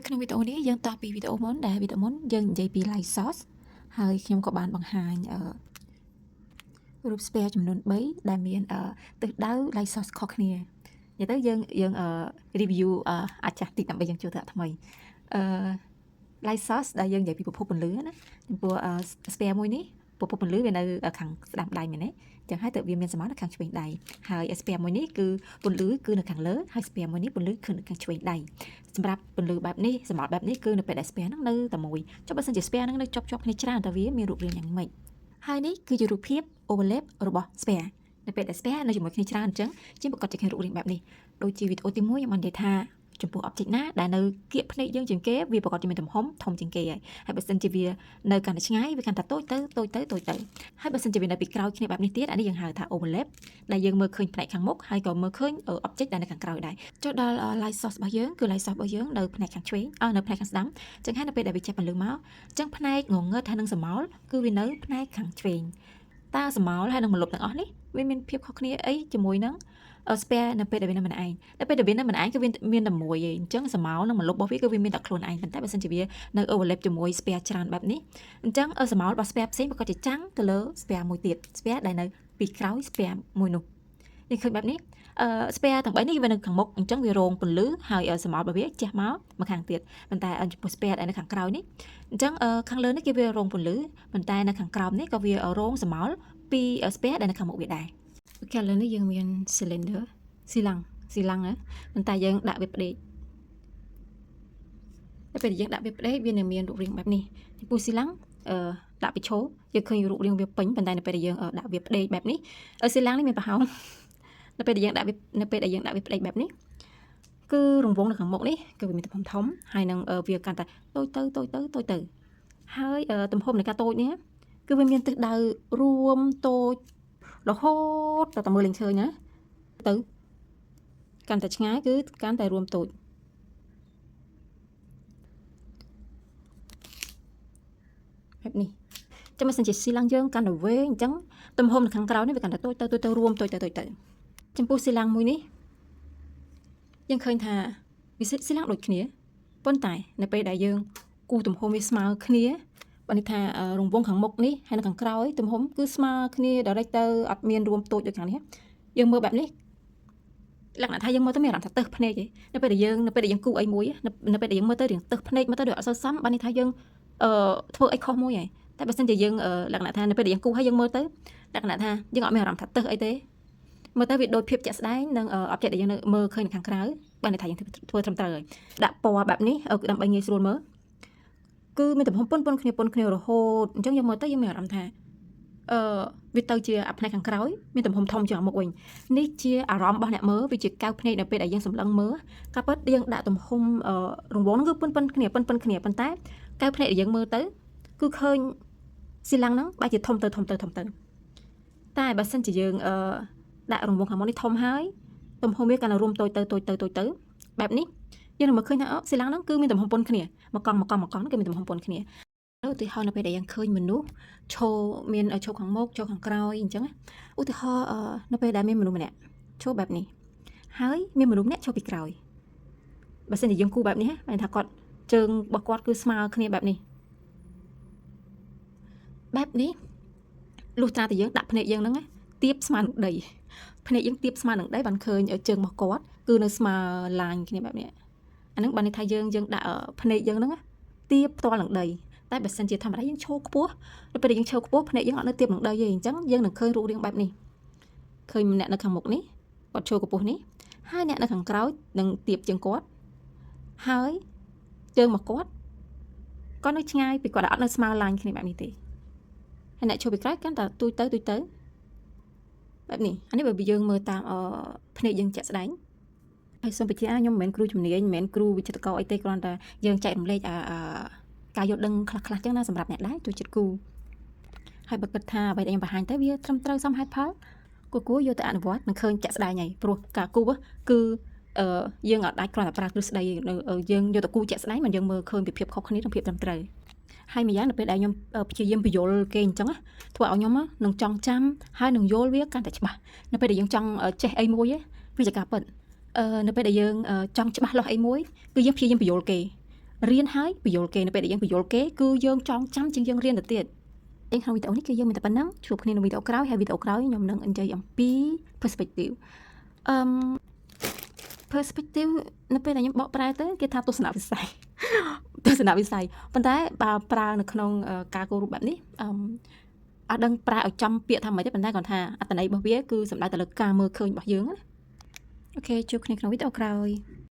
ក្នុងវីដេអូនេះយើងតពីវីដេអូមុនដែលវីដេអូមុនយើងនិយាយពី light source ហើយខ្ញុំក៏បានបង្ហាញរូប spare ចំនួន3ដែលមានទិសដៅ light source ខុសគ្នានិយាយទៅយើង review អាចចាស់តិចដើម្បីយើងចូលទៅថ្មីlight source ដែលយើងនិយាយពីប្រភពពន្លឺណាចំពោះ spare មួយនេះប្រភពពន្លឺវានៅខាងស្ដាំដៃមែនទេចឹងហើយតើវាមានសម្បត្តិនៅខាងឆ្វេងដៃហើយ spare មួយនេះគឺពន្លឺគឺនៅខាងលើហើយ spare មួយនេះពន្លឺគឺនៅខាងឆ្វេងដៃសម្រាប់ពន្លឺបែបនេះសម្បត្តិបែបនេះគឺនៅពេលដែល spare ហ្នឹងនៅតែមួយចុះបើសិនជា spare ហ្នឹងនៅជាប់គ្នាច្រើនតើវាមានរូបរាងយ៉ាងម៉េចហើយនេះគឺជារូបភាព overlap របស់ spare នៅពេលដែល spare នៅជាមួយគ្នាច្រើនអញ្ចឹងជាប្រកបជារូបរាងបែបនេះដូចជាវីដេអូទី1ខ្ញុំបាននិយាយថាចំពោះ object ណាដែលនៅគៀកភ្នែកយើងជាងគេវាប្រកបជាមានទំហំធំជាងគេហើយបើសិនជាវានៅកាន់តែឆ្ងាយវាកាន់តែតូចទៅហើយបើសិនជាវានៅពីក្រោយគ្នាបែបនេះទៀតអានេះយើងហៅថា overlap ដែលយើងមើលឃើញផ្នែកខាងមុខហើយក៏មើលឃើញ object ដែលនៅខាងក្រោយដែរចុះដល់ light source របស់យើងគឺ light source របស់យើងនៅផ្នែកខាងឆ្វេងនៅផ្នែកខាងស្ដាំអញ្ចឹងហើយនៅពេលដែលវាចាប់ពន្លឺមកអញ្ចឹងផ្នែកងងឹតហើយនឹងស្រមោលគឺវានៅផ្នែកខាងឆ្វេងតើស្រមោលហើយនឹងម្លប់ទាំងអស់នេះវាមានភាពខុសគ្នាអីជាមួយនឹងspare នៅពេលដែលវានៅម្នាក់ឯងនៅពេលដែលវានៅម្នាក់ឯងគឺវាមានតែមួយឯងអញ្ចឹងស្រមោលនិងម្លប់របស់វាគឺវាមានតែខ្លួនឯងប៉ុន្តែបើសិនជាវានៅ overlap ជាមួយ spare ច្រើនបែបនេះអញ្ចឹងស្រមោលរបស់ spare ផ្សេងប្រកបជាចាំងទៅលើ spare មួយទៀត spare ដែលនៅពីក្រោយ spare មួយនោះនេះឃើញបែបនេះspare ទាំង3នេះវានៅខាងមុខអញ្ចឹងវារងពន្លឺហើយស្រមោលរបស់វាជះមកខាងទៀតប៉ុន្តែចំពោះ spare ដែលនៅខាងក្រោយនេះអញ្ចឹងខាងលើនេះគេវារងពន្លឺប៉ុន្តែនៅខាងក្រោមនេះក៏វារងស្រមោលពី spare ដែលនៅខាងមុខវាដែរអូខេឥឡូវនេះយើងមាន cylinder ស៊ីឡាំងណាប៉ុន្តែយើងដាក់វាផ្ដេកតែពេលយើងដាក់វាផ្ដេកវានឹងមានរូបរាងបែបនេះចំពោះស៊ីឡាំងដាក់ពីឈោយើងឃើញរូបរាងវាពេញប៉ុន្តែនៅពេលដែលយើងដាក់វាផ្ដេកបែបនេះស៊ីឡាំងនេះមានប្រហោងនៅពេលដែលយើងដាក់វាផ្ដេកបែបនេះគឺរង្វង់នៅខាងមុខនេះគឺវាមានទំហំធំហើយនឹងវាកាន់តែតូចទៅហើយទំហំនៃការតូចនេះគឺវាមានទិសដៅរួមតូចរហូតតែមើលលេងឃើញណាទៅកាន់តែឆ្ងាយគឺកាន់តែរួមតូចបែបនេះចាំមិនសិនជាស៊ីឡាំងយើងកាន់តែវែងអញ្ចឹងទំហំនៅខាងក្រៅនេះវាកាន់តែតូចទៅរួមតូចទៅចំពោះស៊ីឡាំងមួយនេះយើងឃើញថាវាស៊ីឡាំងដូចគ្នាប៉ុន្តែនៅពេលដែលយើងគូទំហំវាស្មើគ្នាបើនេះថារង្វង់ខាងមុខនេះហើយនៅខាងក្រោយទំហំគឺស្មើគ្នា direct ទៅអត់មានរួមតូចដូចខាងនេះយើងមើលបែបនេះលក្ខណៈថាយើងមើលទៅមានអារម្មណ៍ថាទើសភ្នែកឯងនៅពេលដែលយើងគូអីមួយនៅពេលដែលយើងមើលទៅរៀងទើសភ្នែកមើលទៅដូចអត់សូវសមបើនេះថាយើងធ្វើអីខុសមួយឯងតែបើសិនជាយើងលក្ខណៈថានៅពេលដែលយើងគូហើយយើងមើលទៅលក្ខណៈថាយើងអត់មានអារម្មណ៍ថាទើសអីទេមើលទៅវាដូចភាពជាក់ស្ដែងនឹង object ដែលយើងមើលឃើញនៅខាងក្រៅបើនេះថាយើងធ្វើត្រឹមត្រូវហើយដាក់ពណ៌បែបនេះដើម្បីងាយស្រួលមើលគឺមានទំហំប៉ុនគ្នារហូតអញ្ចឹងយើងមើលទៅយើងមានអារម្មណ៍ថាវាទៅជាផ្នែកខាងក្រោយមានទំហំធំជាងមុខវិញនេះជាអារម្មណ៍របស់អ្នកមើលវាជាកៅភ្នែកនៅពេលដែលយើងសម្លឹងមើលការពិតយើងដាក់ទំហំរង្វង់គឺប៉ុនគ្នាប៉ុន្តែកៅភ្នែកដែលយើងមើលទៅគឺឃើញស៊ីឡាំងហ្នឹងបែរជាធំទៅតែបើសិនជាយើងដាក់រង្វង់ខាងមុខនេះធំហើយទំហំវាកាន់តែរួមតូចទៅបែបនេះយើងនឹងមើលឃើញថាស៊ីឡាំងហ្នឹងគឺមានទំហំប៉ុនគ្នាមកកង់គឺមានទំហំប៉ុនគ្នាឧទាហរណ៍នៅពេលដែលយើងឃើញមនុស្សឈរមានឈរខាងមុខឈរខាងក្រោយអញ្ចឹងឧទាហរណ៍នៅពេលដែលមានមនុស្សម្នាក់ឈរបែបនេះហើយមានមនុស្សម្នាក់ឈរពីក្រោយបើសិនជាយើងគូបែបនេះហ៎ថាគាត់ជើងរបស់គាត់គឺស្មើគ្នាបែបនេះលុះត្រាតែយើងដាក់ភ្នែកយើងហ្នឹងទៀបស្មើនឹងដីភ្នែកយើងទៀបស្មើនឹងដីបានឃើញជើងរបស់គាត់គឺនៅស្មើឡាញគ្នាបែបនេះអាហ្នឹងបានន័យថាយើងដាក់ភ្នែកយើងហ្នឹងទៀបផ្ទាល់នឹងដីតែបើសិនជាធម្មតាយើងឈរខ្ពស់នៅពេលដែលយើងឈរខ្ពស់ភ្នែកយើងអត់នៅទៀបនឹងដីទេអញ្ចឹងយើងនឹងឃើញរូបរាងបែបនេះឃើញអ្នកនៅខាងមុខនេះគាត់ឈរខ្ពស់នេះហើយអ្នកនៅខាងក្រោយនឹងទៀបជាងគាត់ហើយជើងរបស់គាត់ក៏នៅឆ្ងាយពីគាត់អត់នៅស្មើឡាញគ្នាបែបនេះទេហើយអ្នកឈរពីក្រោយកាន់តែទូចទៅបែបនេះអានេះបើយើងមើលតាមភ្នែកយើងជាក់ស្ដែងហើយសូមបញ្ជាក់ខ្ញុំមិនមែនគ្រូជំនាញមិនមែនគ្រូវិចិត្រករអីទេគ្រាន់តែយើងចែករំលែកការយល់ដឹងខ្លះចឹងណាសម្រាប់អ្នកដែរចូលចិត្តគូហើយបើគិតថាអ្វីដែលខ្ញុំបង្ហាញទៅវាត្រឹមត្រូវសមហេតុផលគួរយកទៅអនុវត្តនឹងឃើញជាក់ស្ដែងហើយព្រោះការគូគឺយើងអាចគ្រាន់តែប្រើទ្រឹស្ដីយើងយកទៅគូជាក់ស្ដែងមិនយើងមើលឃើញពីភាពខុសគ្នានិងភាពត្រឹមត្រូវហើយម្យ៉ាងនៅពេលដែលខ្ញុំព្យាយាមបញ្យល់គេអញ្ចឹងធ្វើឲ្យខ្ញុំនឹងចង់ចាំហើយនឹងយល់វាកាន់តែច្បាស់នៅពេលដែលយើងចង់ចេះអីមួយវាជាការពិតនៅពេលដែលយើងចង់ច្បាស់លាស់អីមួយគឺយើងព្យាយាមបញ្យល់គេ រៀនហើយបញ្យល់គេនៅពេលដែលយើងបញ្យល់គេគឺយើងចងចាំជាងយើងរៀនទៅទៀតក្នុងវីដេអូនេះគឺយើងមានតែប៉ុណ្ណឹងជួបគ្នានៅវីដេអូក្រោយហើយវីដេអូក្រោយខ្ញុំនឹងនិយាយអំពី perspective perspective នៅពេលដែលខ្ញុំបកប្រែទៅគេថាទស្សនវិស័យប៉ុន្តែបើប្រើនៅក្នុងការគោរពបែបនេះអត់ដឹងប្រើឲ្យចំពាក្យថាម៉េចទេប៉ុន្តែគាត់ថាអត្ថន័យរបស់វាគឺសំដៅទៅលើការមើលឃើញរបស់យើងណាអូខេជួបគ្នាក្នុងវីដេអូក្រោយ